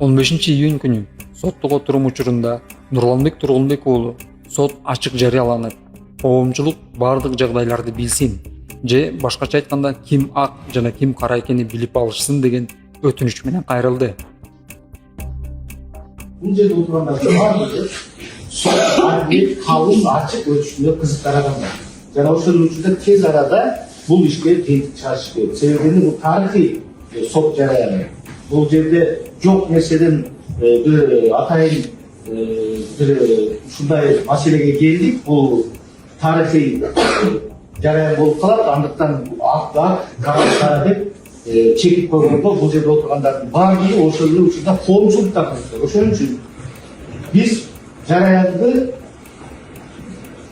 15-июнь күнү соттук отурум учурунда Нурланбек Тургунбек уулу сот ачык жарыяланып, коомчулук бардык жагдайларды билсин же башкача айтканда ким ак жана ким кара экенин билип алышсын деген өтүнүч менен кайрылды. Бул жерде отургандардын баардыгы адилет калыс ачык өтүшүнө кызыктангандар. Жана ошол үчүн тез арада бул ишке тетик чыгарыш керек. Себеби бул тарыхый сот жарыяны. Бул жерде жок нерседен бир атайын бир ушундай маселеге келдик. Бул тарыхый жарыян болуп калат. Андыктан ак кара деп чекип койгондо бул жерде отургандардын баардыгы ошол эле учурда коомчулукта кылышты. Ошон үчүн биз жарыянды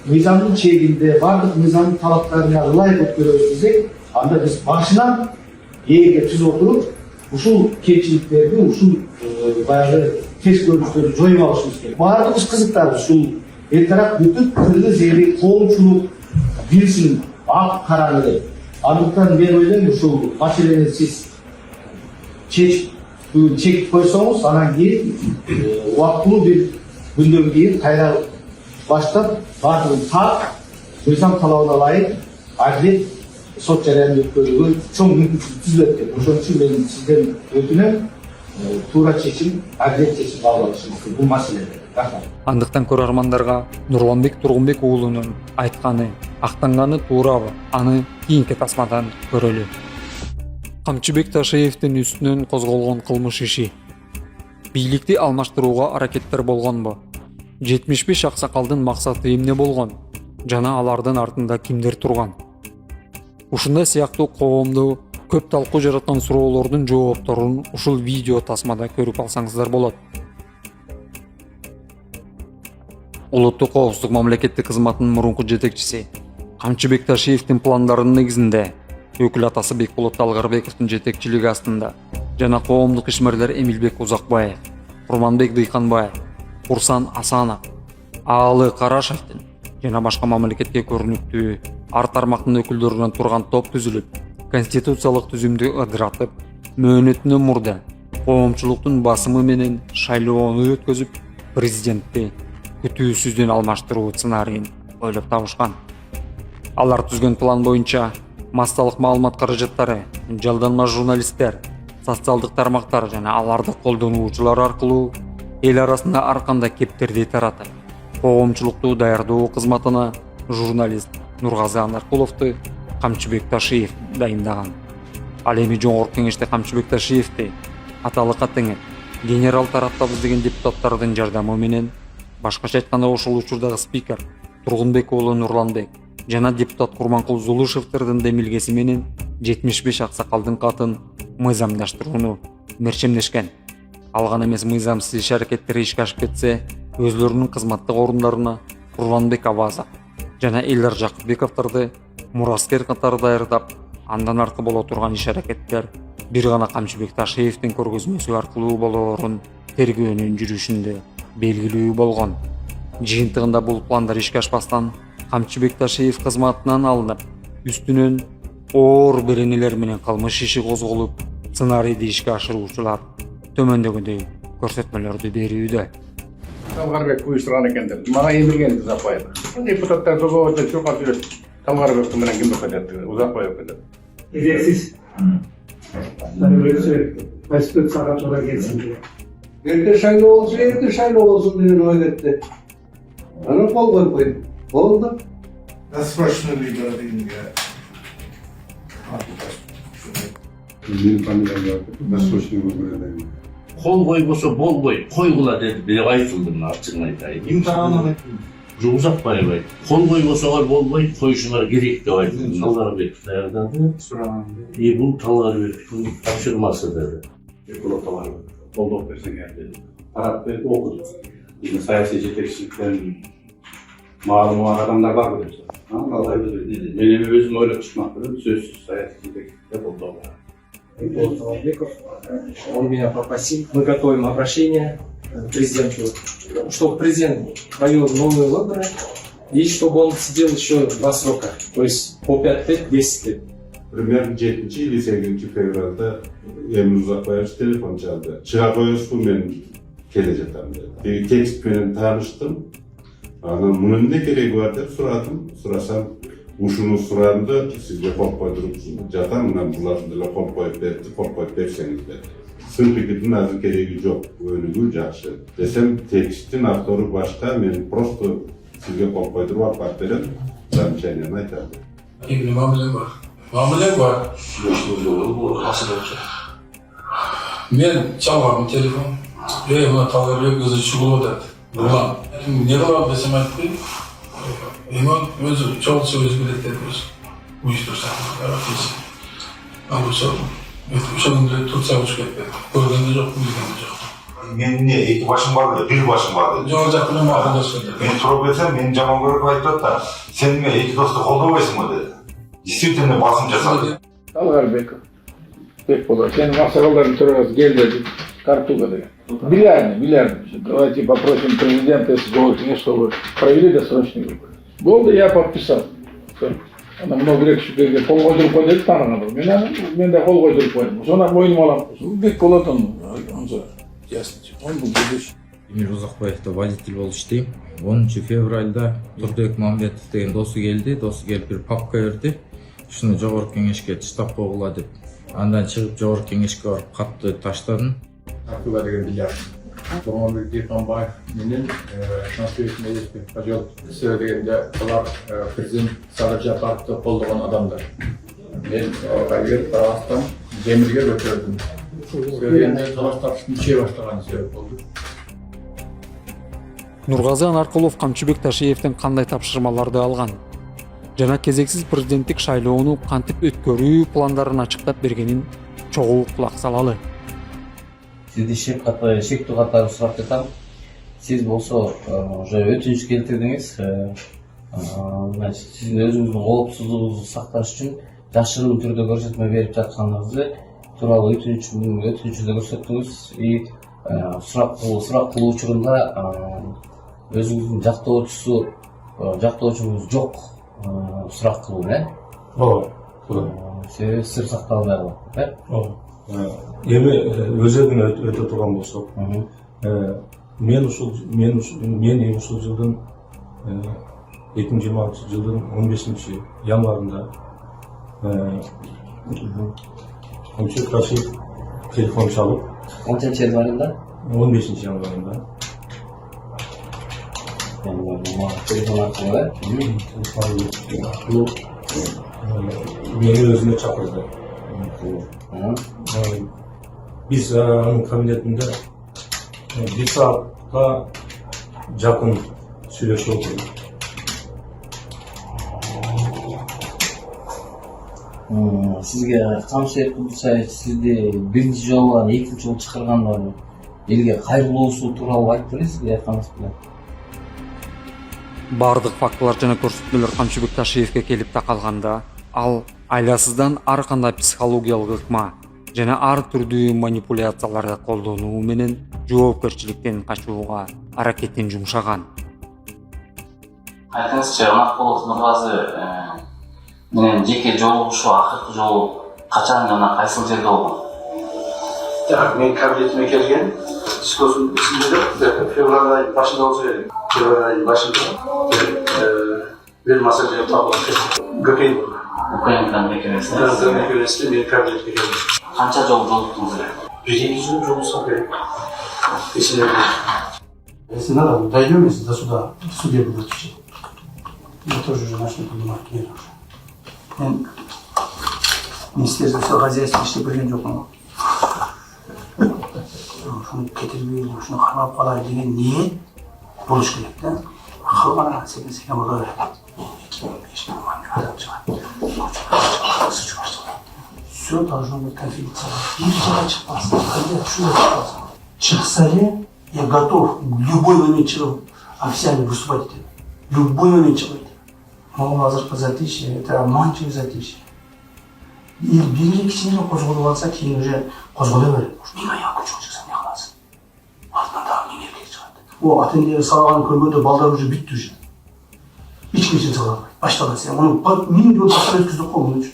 мыйзамдын чегинде бардык мыйзамдын талаптарына ылайык өткөрөбүз десек, анда биз башынан ээге түзүп отуруп, ушул кемчиликтерди, ушул баягы тез көрүнүштөрдү жоюп алышыбыз керек. Бардыгыбыз кызыктарбыз ушул эртерээк бүтүп кыргыз эли коомчулук билсин ак караны деп. Андыктан мен ойлойм, ушул маселени сиз чекип койсоңуз, анан кийин убактылуу бир күндөн кийин кайра баштап бардыгын так мыйзам талабына ылайык адилет сот жарыянын өткөрүүгө чоң мүмкүнчүлүк түзүлөт деп. Ошон үчүн мен сизден өтүнөм, туура чечим, адилет чечим кабыл алышыңызды бул маселеде. Рахмат. Андыктан көрөрмандарга Нурланбек Тургунбек уулунун айтканы, актанганы туурабы? Аны кийинки тасмадан көрөлү. Камчыбек Ташиевдин үстүнөн козголгон кылмыш иши. Бийликти алмаштырууга аракеттер болгонбу? 75 аксакалдын максаты эмне болгон? Жана алардын артында кимдер турган? Ушундай сыяктуу коомду көп талкуу жараткан суроолордун жоопторун ушул видео тасмада көрүп алсаңыздар болот. Улуттук коопсуздук мамлекеттик кызматынын мурунку жетекчиси Камчыбек Ташиевдин пландарынын негизинде өкүл атасы Бекболот Талгарбековдун жетекчилиги астында жана коомдук ишмерлер Эмилбек Узакбаев, Курманбек Дыйканбаев, Курсан Асанов, Аалы Карашевдин жана башка мамлекетке көрүнүктүү ар тармактын өкүлдөрүнөн турган топ түзүлүп, конституциялык түзүмдү ыдыратып, мөөнөтүнөн мурда коомчулуктун басымы менен шайлоону өткөзүп, президентти күтүүсүздөн алмаштыруу сценарийин ойлоп табышкан. Алар түзгөн план боюнча массалык маалымат каражаттары, жалданма журналисттер, социалдык тармактар жана аларды колдонуучулар аркылуу эл арасында ар кандай кептерди таратып, коомчулукту даярдоо кызматына журналист Нургазы Анаркуловду Камчыбек Ташиев дайындаган. Ал эми Жогорку Кеңеште Камчыбек Ташиевди аталыкка теңеп, генерал тараптабыз деген депутаттардын жардамы менен, башкача айтканда ошол учурдагы спикер Тургунбек уулу Нурланбек жана депутат Курманкул Зулушевдердин демилгеси менен 75 аксакалдын катын мыйзамдаштырууну мерчемдешкен. Ал гана эмес, мыйзамсыз иш аракеттери ишке ашып кетсе, өзлөрүнүн кызматтык орундарына Курманбек Абазов жана Элдар Жакыпбековдорду мураскер катары даярдап, андан аркы боло турган иш аракеттер бир гана Камчыбек Ташиевдин көргөзмөсү аркылуу болоорун тергөөнүн жүрүшүндө белгилүү болгон. Жыйынтыгында бул пландар ишке ашпастан Камчыбек Ташиев кызматынан алынып, үстүнөн оор беренелер менен кылмыш иши козголуп, сценарийди ишке ашыруучулар төмөндөгүндөй көрсөтмөлөрдү берүүдө. Талгарбек уюштурган экендер. Мага эмилген Узакбаев. Депутаттар көбөйтүп чуркап жүрөт. Талгарбек менен ким кетет? Узакбаев кетет. Edepsiz. Öyle Konstitutsiyaga to'g'ri kelsin. Erta şayloo olsun degan o'ylabdi. Ana qo'l qo'yib qo'ydi. Bo'ldi. Расспрашиваю лидеринга. Мен фамилиям Восточный выборы. Кол койбосо болбой, койгула деп айтылды, мына ачыгын айтайын. Имтихан Узакбаев айтты. Кол койбосолор болбой, коюшуңар керек деп айтылды. Талгарбеков даярдады. Бул Талгарбековдун тапшырмасы деди. Бекболот Талгарбеков. Колдоп берсеңер деди. Тарап берип окуду. Саясий жетекчиликтен маалымат адамдар бар деп. Мен эми өзүм ойлоп чыкмакчымын, сөзсүз саясий жетекчиликте колдоо бар. Талгарбеков, он меня попросил, мы готовим обращение к президенту, чтобы президент провел новые выборы и чтобы он сидел еще 2 срока, то есть по 5 лет, 10 лет. Примерно 7 или 8 fevralda Emre Uzakbayevich telefon çaldı. Çığa koyuyorsun ben geleceğim dedi. Tekst bilen tanıştım. Anam bunun ne gereği var dep suradım. Surasam uşunu surandı, sizge kol koydurup jatan, mına bularında kol koyup berdi, kol koyup berseniz dedi. Sınıf ekitin azı gereği yok, önügü jakşı. Desem tekstin aktoru başka, men prosto sizge kol koydurup apart berem, zamçaynen aytardı. Şimdi mamule var. Mamule var. Men çalarım telefon. Buna tavır kızı çubuğu dedi. Ulan, ne var desem aytты. Eman özü çok söz bilet ediyoruz. Uyuştursa, yaratıyorsa. Alırsa, şunun tutsa uçuk etmedi. Görgende yok, bilgende yok. Men ne, iki başım vardı, bir başım vardı. Joğacak bilen arkadaş söyledi. Men sorup etsem, men jaman görüp aytып da, sen me iki dostu koldabaysın mı dedi. Действительно basım jasadı. Talgarbekov. Bek bolar. Senin masallarını soruyoruz, gel dedi. Картуга деген. Билярный. Давайте попросим президента СГО, чтобы провели досрочный выбор. Болды, я подписал. Ана много лет шүкерге қол қойдырып қой деді таныған бір. Мен де қол қойдырып қойдым. Соны мойныма аламын. Бек болады оны. Ясно. Он был будущий. Эмир Узакбаевда водитель болуп иштейм. 10 февралда Турдыбек Мамбетов деген досу келди. Досу келип бир папка берди. Ушуну жогорку кеңешке таштап койгула деп. Андан чыгып жогорку кеңешке барып катты таштадым. Картуга деген билярд. Нурманбек Диханбаев менен Жансүрөт Медетбек Ажол кісі дегенде олар президент Садыр Жапаровты колдогон адамдар. Мен кайгер Кыргызстан Жемирге көтөрдүм. Сөйлегенде согуш тартыштын иче баштаганы себеп болду. Нургазы Анаркулов Камчыбек Ташиевден кандай тапшырмаларды алган жана кезексиз президенттик шайлоону кантип өткөрүү пландарын ачыктап бергенин чогуу кулак салалы. Сизди шектүү катары сурап жатам. Сиз болсо уже өтүнүч келтирдиңиз. Сиздин өзүңүздүн коопсуздугуңузду сакташ үчүн жашырын түрдө көрсөтмө берип жатканыңызды тууралуу өтүнүчүндө көрсөттүңүз. И сурак кылуу учурунда өзүңүздүн жактоочуңуз жок сурак кылуу, Ооба. Себеби сыр сакталбай калат, Ооба. Эми өзөгүнө өтө турган болсок, мен ушул жылдын 2026 жылдын 15 январында Камчыбек Ташиев телефон чалып, 10 январында 15 январында телефон аркылуу мени өзүнө чакырды. Биз анын кабинетинде 1 саатка жакын сүйлөшүп отурдук. Сизге Камчыбек Кудусаевич сизди биринчи жолу, экинчи жолу чакырганда элге кайрылуусу тууралуу айтып бересизби, айтканыңыз менен? Бардык фактылар жана көрсөтмөлөр Камчыбек Ташиевге келип такалганда, ал айласыздан ар кандай психологиялык ыкма жана ар түрдүү манипуляцияларды колдонуу менен жоопкерчиликтен качууга аракетин жумшаган. Айтыңызчы, Анаркулов Нургазы менен жеке жолугушуу акыркы жолу качан жана кайсыл жерде болгон? Так, мен кабинетиме келген, дискуссиянын ичинде февраль айынын башында болсо керек. Февраль айынын башында бир маселе Gökay'ın mekemesinde bir kabiliyet bekliyorum. Kança жол жолуктуңуз эле? Birinci yıl yolu saklayıp esine если надо, дойдем если до суда, в суде будет отвечать. Я тоже уже начну понимать, нет уже. Министерство хозяйства иштеп берген жокмун. Ушуну кетирбей, ушуну кармап калайлы деген ниет болуш керек да. Халкына секен боло берет. Все должно быть конфиденциально. Нельзя чипаться. Чипса я готов в любой момент официально выступать. В любой момент человек. Но азыркы затишье, это обманчивое затишье. И бирге кичине козголуп алса, кийин уже козголо берет. Эмне аяк күчү чыкса эмне кыласың? Артынан дагы эмне эркек чыгат. Ата энелери салганын көргөндө балдар уже бүттү уже. Эч кимсе салбайт. Башталды сен. Муну минимум 1 саат өткөздүк го муну үчүн.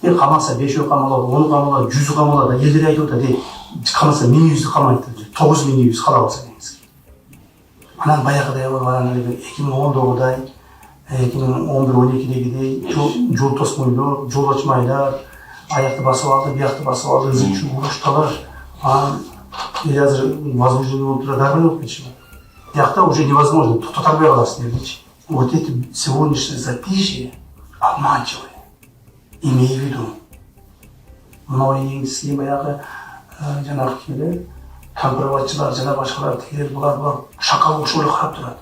Қамаса 5 үй қамалады, 10 қамалады, 100 қамалады, елдер айтып отыр, қамаса 1000 қамайды, 9000 қала алса дейміз. Анан баяғыдай анан 2019-дай, 2011-12-дегидей жол тосмойлор, жол ачмайлар, аяқты басып алды, бияқты басып алды, ызычу урушталар. Или азыр возможно болуп тура дарбай болуп кетиши. Бияқта уже невозможно, тоқтата албай каласың дегенчи. Вот эти сегодняшние затишье обманчивые. Имей в виду. Мынау сізге баяғы жанағы келе компроватчылар жана башкалар тигер булар шакал ошол карап турат.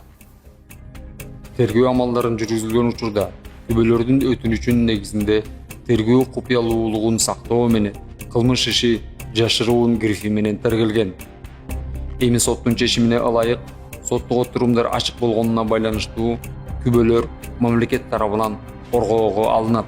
Тергөө амалдарын жүргүзүлгөн учурда күбөлөрдүн өтүнүчүнүн негизинде тергөө купуялуулугун сактоо менен кылмыш иши жашыруун грифи менен тергелген. Эми соттун чечимине ылайык соттук отурумдар ачык болгонуна байланыштуу күбөлөр мамлекет тарабынан коргоого алынат.